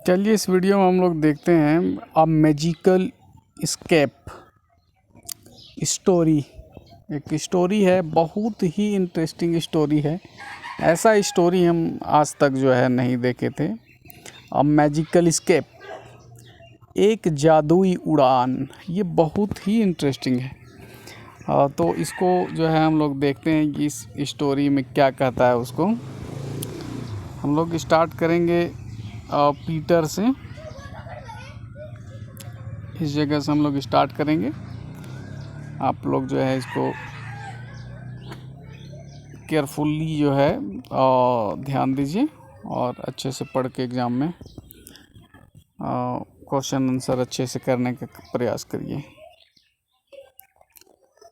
चलिए इस वीडियो में हम लोग देखते हैं अ मैजिकल स्केप स्टोरी। एक स्टोरी है, बहुत ही इंटरेस्टिंग स्टोरी है। ऐसा स्टोरी हम आज तक जो है नहीं देखे थे। अ मैजिकल स्केप, एक जादुई उड़ान, ये बहुत ही इंटरेस्टिंग है। तो इसको जो है हम लोग देखते हैं कि इस स्टोरी में क्या कहता है उसको। हम लोग स्टार्ट करेंगे पीटर से। इस जगह से हम लोग स्टार्ट करेंगे। आप लोग जो है इसको केयरफुल्ली जो है ध्यान दीजिए और अच्छे से पढ़ के एग्ज़ाम में क्वेश्चन आंसर अच्छे से करने का प्रयास करिए।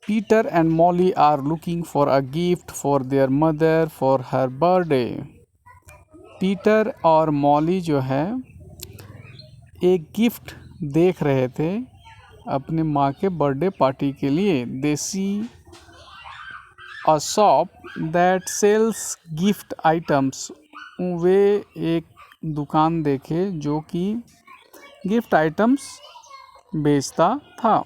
Peter and Molly are looking for a gift for their mother for her birthday. Peter और मॉली जो है एक गिफ्ट देख रहे थे अपने माँ के बर्थडे पार्टी के लिए। They see a shop that sells gift items. वे एक दुकान देखे जो कि गिफ्ट आइटम्स बेचता था।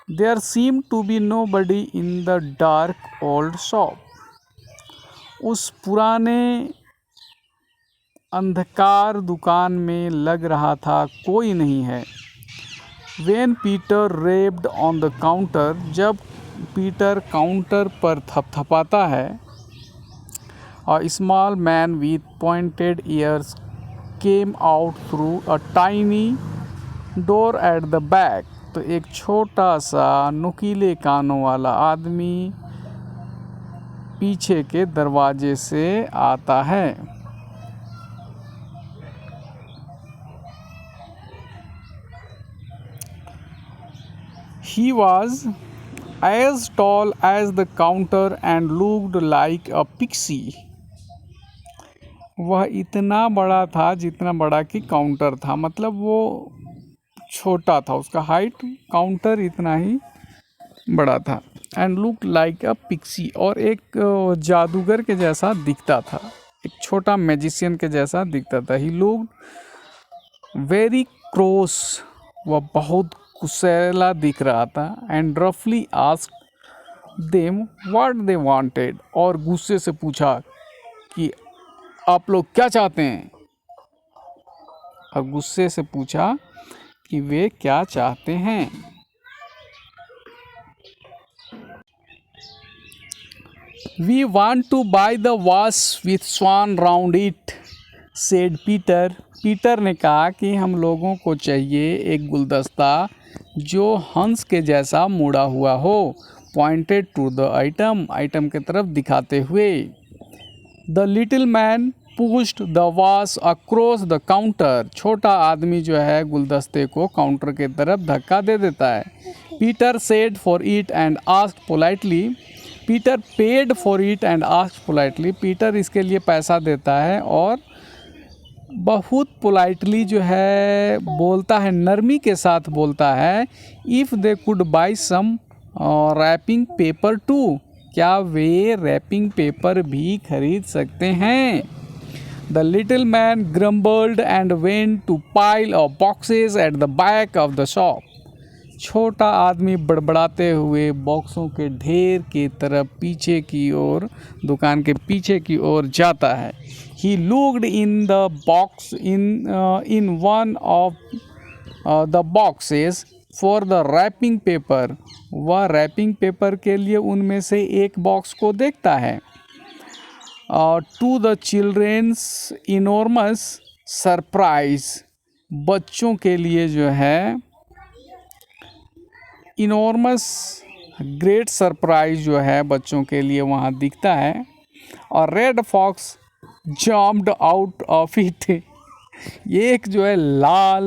There seem to be nobody in the dark old shop. उस पुराने अंधकार दुकान में लग रहा था कोई नहीं है। When Peter rapped on the counter, जब पीटर काउंटर पर थपथपाता है, a small man with pointed ears came out through a tiny door at the back. तो एक छोटा सा नुकीले कानों वाला आदमी पीछे के दरवाजे से आता है। He was as tall as the counter and looked like a pixie. वह इतना बड़ा था जितना बड़ा कि काउंटर था, मतलब वो छोटा था, उसका हाइट काउंटर इतना ही बड़ा था। And look like a pixie, और एक जादूगर के जैसा दिखता था, एक छोटा मैजिशियन के जैसा दिखता था। ही लुक वेरी क्रॉस, वह बहुत गुस्सैला दिख रहा था। एंड रफली asked them what they wanted, और गुस्से से पूछा कि आप लोग क्या चाहते हैं, और गुस्से से पूछा कि वे क्या चाहते हैं। We want to buy the vase with swan round it, said Peter. Peter ने कहा कि हम लोगों को चाहिए एक गुलदस्ता जो हंस के जैसा मुड़ा हुआ हो। Pointed to the item, item की तरफ दिखाते हुए। The little man pushed the vase across the counter, छोटा आदमी जो है गुलदस्ते को काउंटर के तरफ धक्का दे देता है। Peter said for it and asked politely, Peter paid for it and asked politely, Peter इसके लिए पैसा देता है और बहुत पोलाइटली जो है बोलता है, नरमी के साथ बोलता है, if they could buy some wrapping paper too, क्या वे रैपिंग पेपर भी खरीद सकते हैं। The little man grumbled and went to pile of boxes at the back of the shop. छोटा आदमी बड़बड़ाते हुए बॉक्सों के ढेर की तरफ पीछे की ओर, दुकान के पीछे की ओर जाता है। He looked in the box in one of the boxes for the wrapping paper. वह रैपिंग पेपर के लिए उनमें से एक बॉक्स को देखता है। To the children's enormous surprise, बच्चों के लिए जो है इनॉर्मस ग्रेट सरप्राइज जो है बच्चों के लिए वहाँ दिखता है। और red fox jumped out of it, एक जो है लाल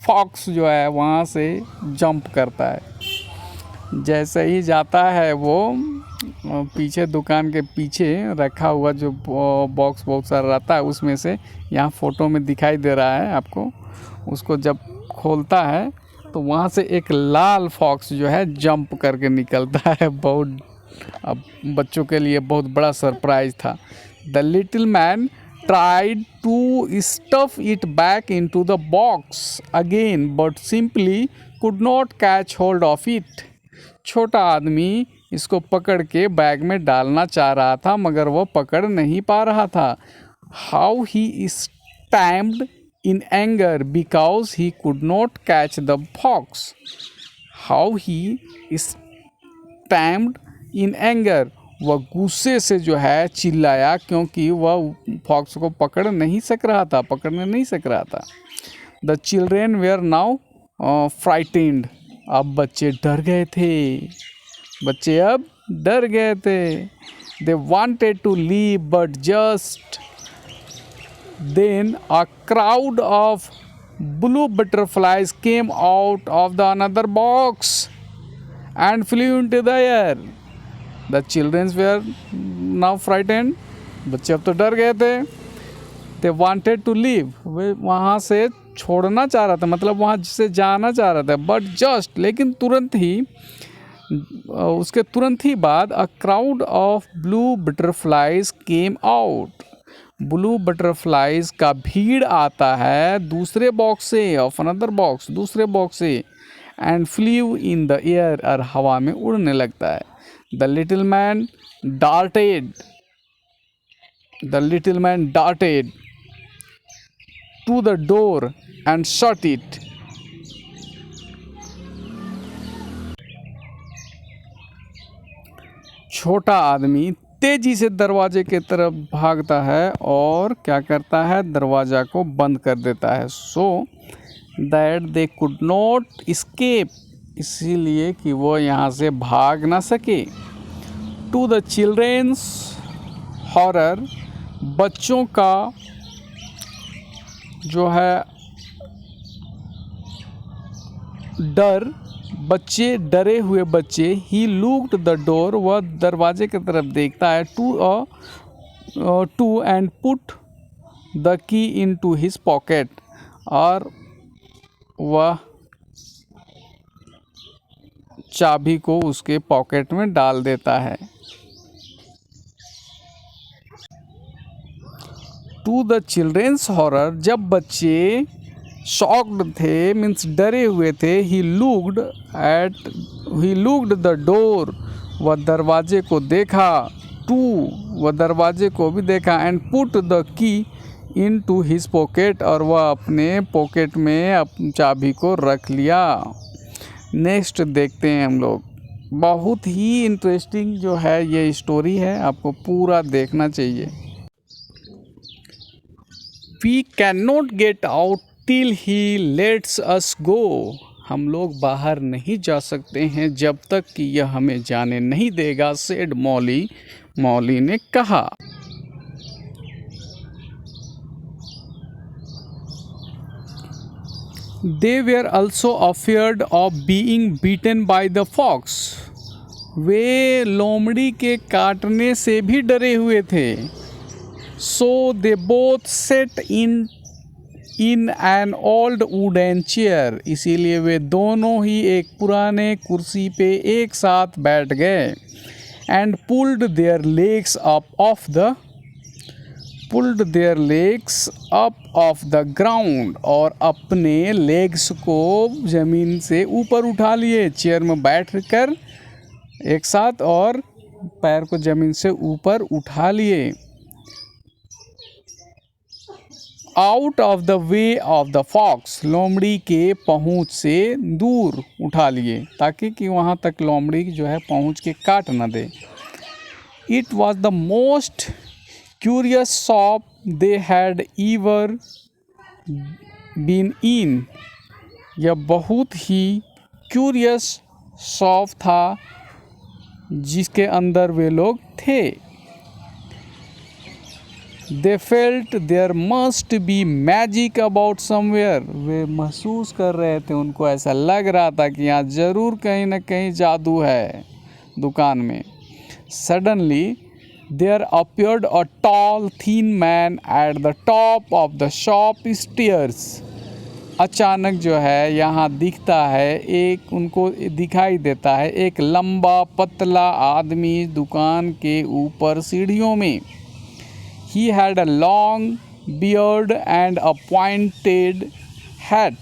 फॉक्स जो है वहाँ से जंप करता है। जैसे ही जाता है वो पीछे दुकान के पीछे रखा हुआ जो बॉक्स बहुत सारा रहता है उसमें से, यहाँ फ़ोटो में दिखाई दे रहा है आपको, उसको जब खोलता है तो वहाँ से एक लाल फॉक्स जो है जंप करके निकलता है। बहुत अब बच्चों के लिए बहुत बड़ा सरप्राइज था। The little man tried to stuff it back into the box again but simply could not catch hold of it. छोटा आदमी इसको पकड़ के बैग में डालना चाह रहा था मगर वो पकड़ नहीं पा रहा था. How he stamped in anger because he could not catch the fox. How he stamped in anger. वह गुस्से से जो है चिल्लाया क्योंकि वह फॉक्स को पकड़ने नहीं सक रहा था. The children were now frightened. अब बच्चे डर गए थे. They wanted to leave but just then a crowd of blue butterflies came out of the another box and flew into the air. The children were now frightened. बच्चे अब तो डर गए थे. They wanted to leave. वे वहाँ से छोड़ना चाह रहा था, मतलब वहाँ से जाना चाह रहा था. But just लेकिन उसके तुरंत ही बाद a crowd of blue butterflies came out. Blue butterflies का भीड़ आता है दूसरे बॉक्स से, ऑफ अनदर बॉक्स, दूसरे बॉक्स से. And flew in the air, और हवा में उड़ने लगता है. The little man darted to the door and shut it. छोटा आदमी तेजी से दरवाजे की तरफ भागता है और क्या करता है, दरवाज़ा को बंद कर देता है. So that they could not escape, इसीलिए कि वो यहाँ से भाग ना सके. टू द चिल्ड्रेंस हॉरर, बच्चों का जो है डर, बच्चे डरे हुए बच्चे. ही लुक्ड द डोर, वह दरवाजे की तरफ देखता है. To and put the key in to his pocket, और वह चाबी को उसके पॉकेट में डाल देता है. टू द चिल्ड्रेंस हॉरर, जब बच्चे शॉक्ड थे, मीन्स डरे हुए थे. ही लुक्ड द डोर, वह दरवाजे को देखा. टू, वह दरवाजे को भी देखा. And put the key in to his pocket, और वह अपने पॉकेट में चाबी को रख लिया. नेक्स्ट देखते हैं हम लोग. बहुत ही इंटरेस्टिंग जो है ये स्टोरी है, आपको पूरा देखना चाहिए. We can not get out till he lets us go. हम लोग बाहर नहीं जा सकते हैं जब तक कि यह हमें जाने नहीं देगा, सेड मॉली. मॉली ने कहा. They were also afraid of being bitten by the fox. वे लोमड़ी के काटने से भी डरे हुए थे. So they both sat in an old wooden chair, इसीलिए वे दोनों ही एक पुराने कुर्सी पे एक साथ बैठ गए. And pulled there legs up of the ground, और अपने लेग्स को ज़मीन से ऊपर उठा लिए. चेयर में बैठ कर एक साथ और पैर को ज़मीन से ऊपर उठा लिए. Out of the way of the fox, लोमड़ी के पहुँच से दूर उठा लिए ताकि कि वहाँ तक लोमड़ी जो है पहुँच के काट न दे. It was the most curious shop they had ever been in. यह बहुत ही क्यूरियस शॉप था जिसके अंदर वे लोग थे. They felt there must be magic about somewhere. वे महसूस कर रहे थे, उनको ऐसा लग रहा था कि यहाँ ज़रूर कहीं ना कहीं जादू है दुकान में. Suddenly there appeared a tall thin man at the top of the shop stairs. अचानक जो है यहाँ दिखता है, उनको दिखाई देता है एक लंबा पतला आदमी दुकान के ऊपर सीढ़ियों में. He had a long beard and a pointed hat.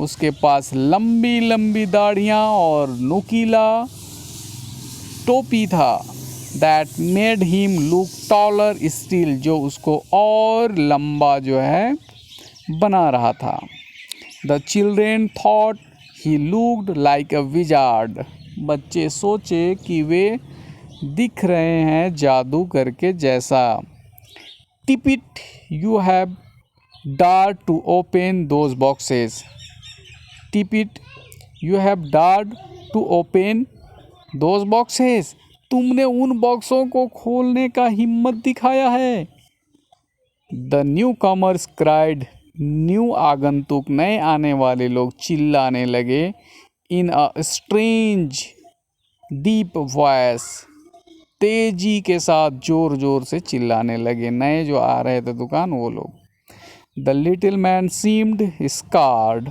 उसके पास लंबी लंबी दाढ़ियाँ और नुकीला टोपी था. That made him look taller still, जो उसको और लंबा जो है बना रहा था. The children thought he looked like a wizard. बच्चे सोचे कि वे दिख रहे हैं जादूगर के जैसा. Tippet, you have dared to open those boxes. Tippet, you have dared to open those boxes. तुमने उन बॉक्सों को खोलने का हिम्मत दिखाया है. The newcomers cried. न्यू आगंतुक, नए आने वाले लोग चिल्लाने लगे. In a strange deep voice. तेजी के साथ जोर जोर से चिल्लाने लगे. नए जो आ रहे थे दुकान वो लोग. The little man seemed scared.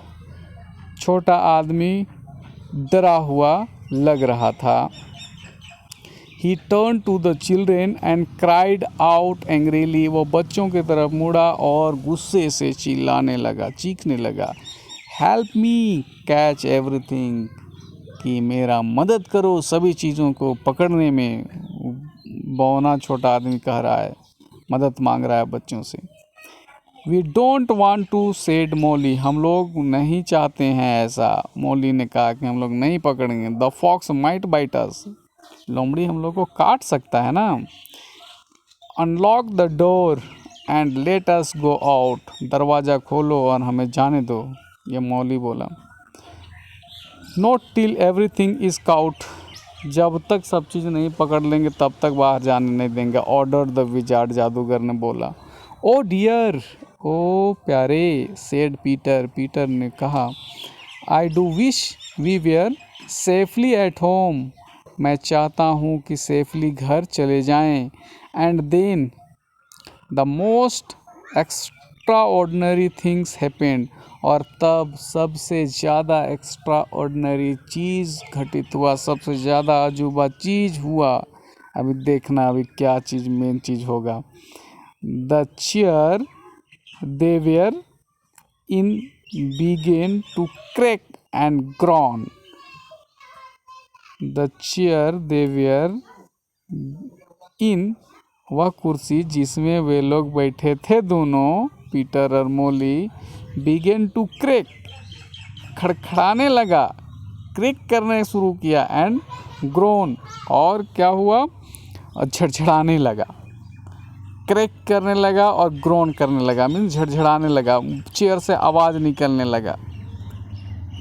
छोटा आदमी डरा हुआ लग रहा था. He turned to the children and cried out angrily. वो बच्चों की तरफ मुड़ा और गुस्से से चिल्लाने लगा, चीखने लगा. Help me catch everything. कि मेरा मदद करो सभी चीज़ों को पकड़ने में. बौना छोटा आदमी कह रहा है, मदद मांग रहा है बच्चों से. We don't want to, said Molly. हम लोग नहीं चाहते हैं ऐसा. मोली ने कहा कि हम लोग नहीं पकड़ेंगे. The fox might bite us. लोमड़ी हम लोग को काट सकता है ना. Unlock the door and let us go out. दरवाज़ा खोलो और हमें जाने दो, ये मौली बोला. Not till everything is caught. जब तक सब चीज़ नहीं पकड़ लेंगे तब तक बाहर जाने नहीं देंगे. Order the wizard, जादूगर ने बोला. Oh dear, ओ प्यारे, said Peter. पीटर ने कहा. I do wish we were safely at home. मैं चाहता हूँ कि सेफली घर चले जाएं. And then the most extraordinary things happened. और तब सबसे ज़्यादा एक्स्ट्रा ऑर्डनरी चीज़ घटित हुआ. सबसे ज़्यादा अजूबा चीज़ हुआ. अभी देखना अभी क्या चीज़ मेन चीज़ होगा. The chair they were in began to crack and groan. The chair they were in, वह कुर्सी जिसमें वे लोग बैठे थे दोनों, पीटर और मोली, began to crack, खड़खड़ाने लगा, क्रैक करने शुरू किया. एंड groan, और क्या हुआ, झड़झड़ाने लगा. क्रैक करने लगा और ग्रोन करने लगा, मीन्स झड़झड़ाने लगा. चेयर से आवाज़ निकलने लगा.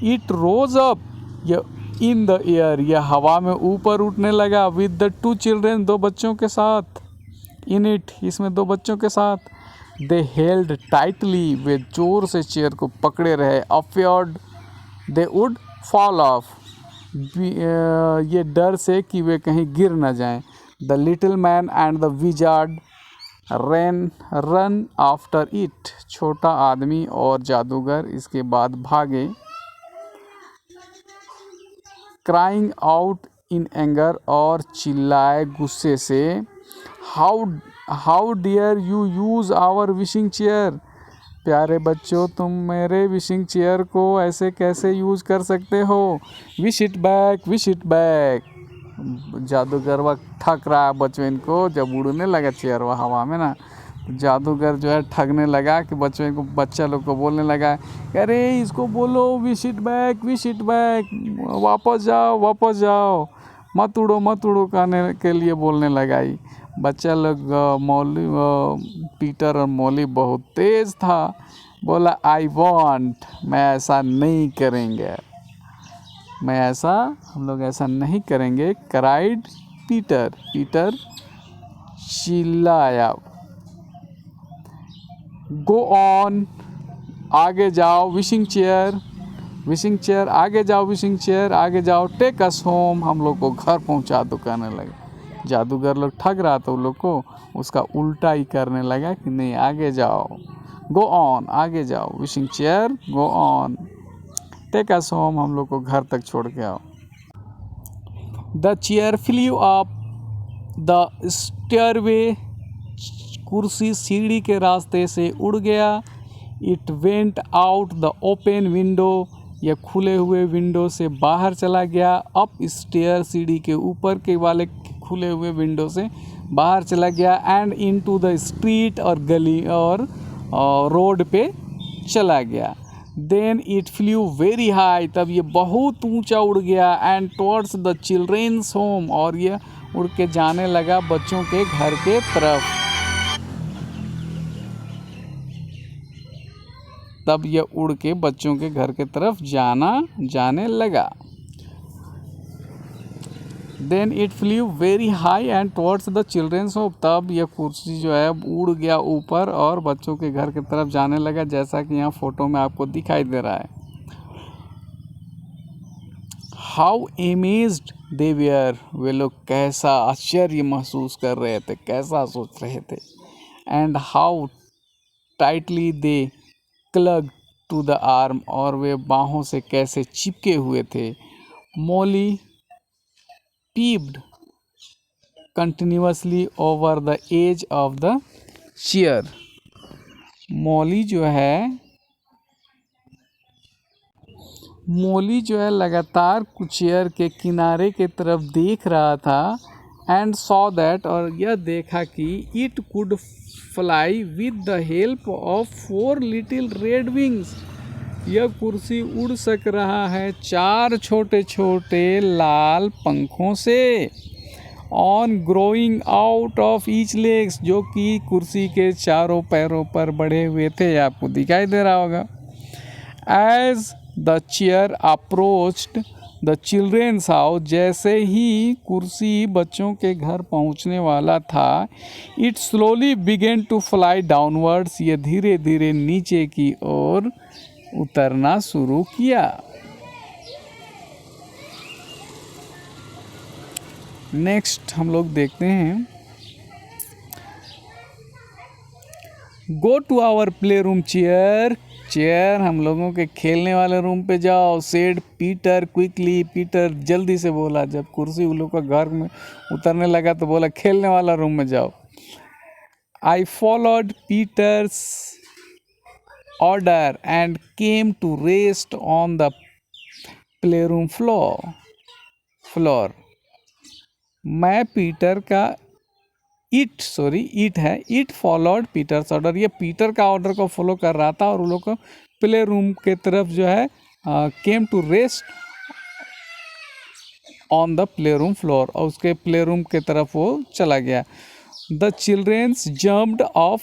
It rose up in the air, यह हवा में ऊपर उठने लगा. विद द टू चिल्ड्रेन, दो बच्चों के साथ. इन इट, इसमें दो बच्चों के साथ. दे हेल्ड टाइटली, वे जोर से चेयर को पकड़े रहे. Afraid they would fall of, ये डर से कि वे कहीं गिर न जाएं. The little man and the wizard run after it, छोटा आदमी और जादूगर इसके बाद भागे. क्राइंग आउट इन एंगर, और चिल्लाए गुस्से से. How dare you use our wishing chair. प्यारे बच्चों, तुम मेरे विशिंग चेयर को ऐसे कैसे यूज़ कर सकते हो. Wish it back, wish it back. जादूगर वह ठग रहा है बच्चों इनको. जब उड़ने लगा चेयर वह हवा में ना, जादूगर जो है ठगने लगा कि बच्चों को, बच्चा लोग को बोलने लगा, अरे इसको बोलो wish it back, wish it back, वापस जाओ, वापस जाओ, मत उड़ो कहने के लिए बोलने लगाई. बच्चा लोग मौली, पीटर और मौली बहुत तेज़ था. बोला आई वॉन्ट, मैं ऐसा नहीं करेंगे, मैं ऐसा, हम लोग ऐसा नहीं करेंगे. क्राइड पीटर, पीटर चिल्लाया. गो ऑन, आगे जाओ. विशिंग चेयर, विशिंग चेयर, आगे जाओ. विशिंग चेयर, आगे जाओ. टेक अस होम, हम लोग को घर पहुंचा दो कहने लगे. जादूगर लोग ठग रहा था उन लोग को, उसका उल्टा ही करने लगा कि नहीं आगे जाओ. गो ऑन, आगे जाओ. Wishing chair, go on. Take us home, हम लोग को घर तक छोड़ के आओ. The chair flew up the stairway, कुर्सी सीढ़ी के रास्ते से उड़ गया। It went out the open window, यह खुले हुए विंडो से बाहर चला गया। अप स्टेयर, सीढ़ी के ऊपर के वाले खुले हुए विंडो से बाहर चला गया। एंड इनटू द स्ट्रीट, और गली और रोड पे चला गया। Then it flew very high, तब ये बहुत ऊंचा उड़ गया। And towards the children's home, और यह उड़ के जाने लगा बच्चों के घर के तरफ। तब यह उड़ के बच्चों के घर के तरफ जाने लगा। Then it flew very high and towards the children's home, तब यह कुर्सी जो है उड़ गया ऊपर और बच्चों के घर की तरफ जाने लगा, जैसा कि यहाँ फोटो में आपको दिखाई दे रहा है। हाउ एमेज्ड दे वेयर, वे लोग कैसा आश्चर्य महसूस कर रहे थे, कैसा सोच रहे थे। And how tightly they clung to the arm, और वे बाहों से कैसे चिपके हुए थे। Molly peeped continuously over the edge of the chair, Molly जो है लगातार चेयर के किनारे के तरफ देख रहा था। एंड सॉ दैट, और यह देखा कि it could fly with the help of 4 little red wings, यह कुर्सी उड़ सक रहा है 4 छोटे छोटे लाल पंखों से। On growing out of each legs, जो कि कुर्सी के चारों पैरों पर बढ़े हुए थे, आपको दिखाई दे रहा होगा। As the chair approached the children's house, जैसे ही कुर्सी बच्चों के घर पहुंचने वाला था, it slowly began to fly downwards, ये धीरे धीरे नीचे की ओर उतरना शुरू किया। नेक्स्ट हम लोग देखते हैं, go to our play room chair, chair हम लोगों के खेलने वाले रूम पे जाओ। सेड पीटर क्विकली, पीटर जल्दी से बोला। जब कुर्सी उन लोग का घर में उतरने लगा तो बोला खेलने वाला रूम में जाओ। I followed Peter's order and came to rest on the playroom floor। मैं पीटर का इट फॉलोड पीटर्स ऑर्डर, ये पीटर का ऑर्डर को फॉलो कर रहा था और उन लोग को प्ले रूम के तरफ जो है came to rest on the play room floor, और उसके प्ले रूम के तरफ वो चला गया। The children's jumped off,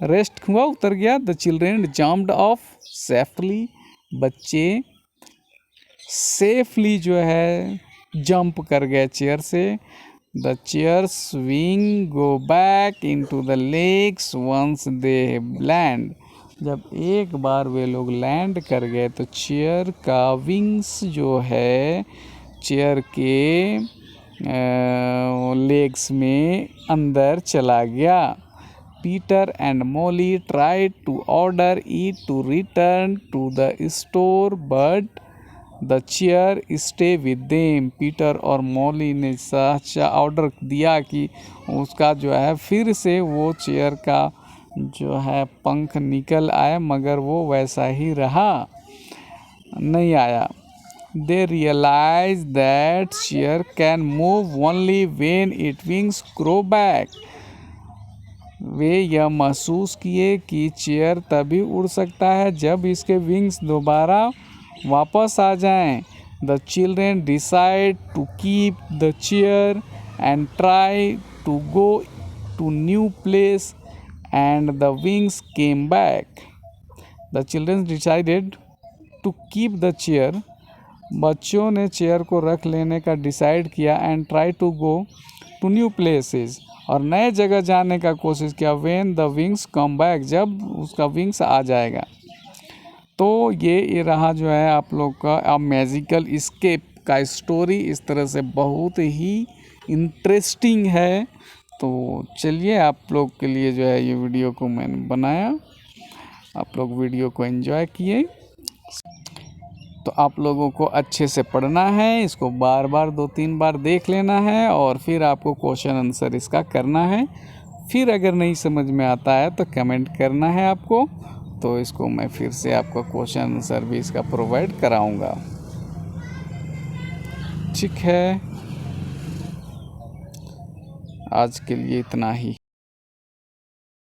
rest हुआ उतर गया। The children jumped off safely, बच्चे सेफली जो है जंप कर गए चेयर से। The chair swing go back into the legs once they land, जब एक बार वे लोग लैंड कर गए तो चेयर का विंग्स जो है चेयर के लेग्स में अंदर चला गया। Peter and Molly tried to order it to return to the store, but the chair stay with them। Peter और मॉली ने साचा ऑर्डर दिया कि उसका जो है फिर से वो चेयर का जो है पंख निकल आए, मगर वो वैसा ही रहा, नहीं आया। They realized that chair can move only when its wings grow back। वे यह महसूस किए कि चेयर तभी उड़ सकता है जब इसके विंग्स दोबारा वापस आ जाएं। The children decide to keep the chair and try to go to new place and the wings came back. The children decided to keep the chair, बच्चों ने चेयर को रख लेने का डिसाइड किया। And try to go to new places, और नए जगह जाने का कोशिश किया। When the wings come back, जब उसका विंग्स आ जाएगा। तो ये रहा जो है आप लोग का मैजिकल एस्केप का स्टोरी। इस तरह से बहुत ही इंटरेस्टिंग है। तो चलिए आप लोग के लिए जो है ये वीडियो को मैंने बनाया, आप लोग वीडियो को एंजॉय किए। तो आप लोगों को अच्छे से पढ़ना है, इसको बार बार 2-3 बार देख लेना है और फिर आपको क्वेश्चन आंसर इसका करना है। फिर अगर नहीं समझ में आता है तो कमेंट करना है आपको, तो इसको मैं फिर से आपको क्वेश्चन आंसर भी इसका प्रोवाइड कराऊंगा। ठीक है, आज के लिए इतना ही।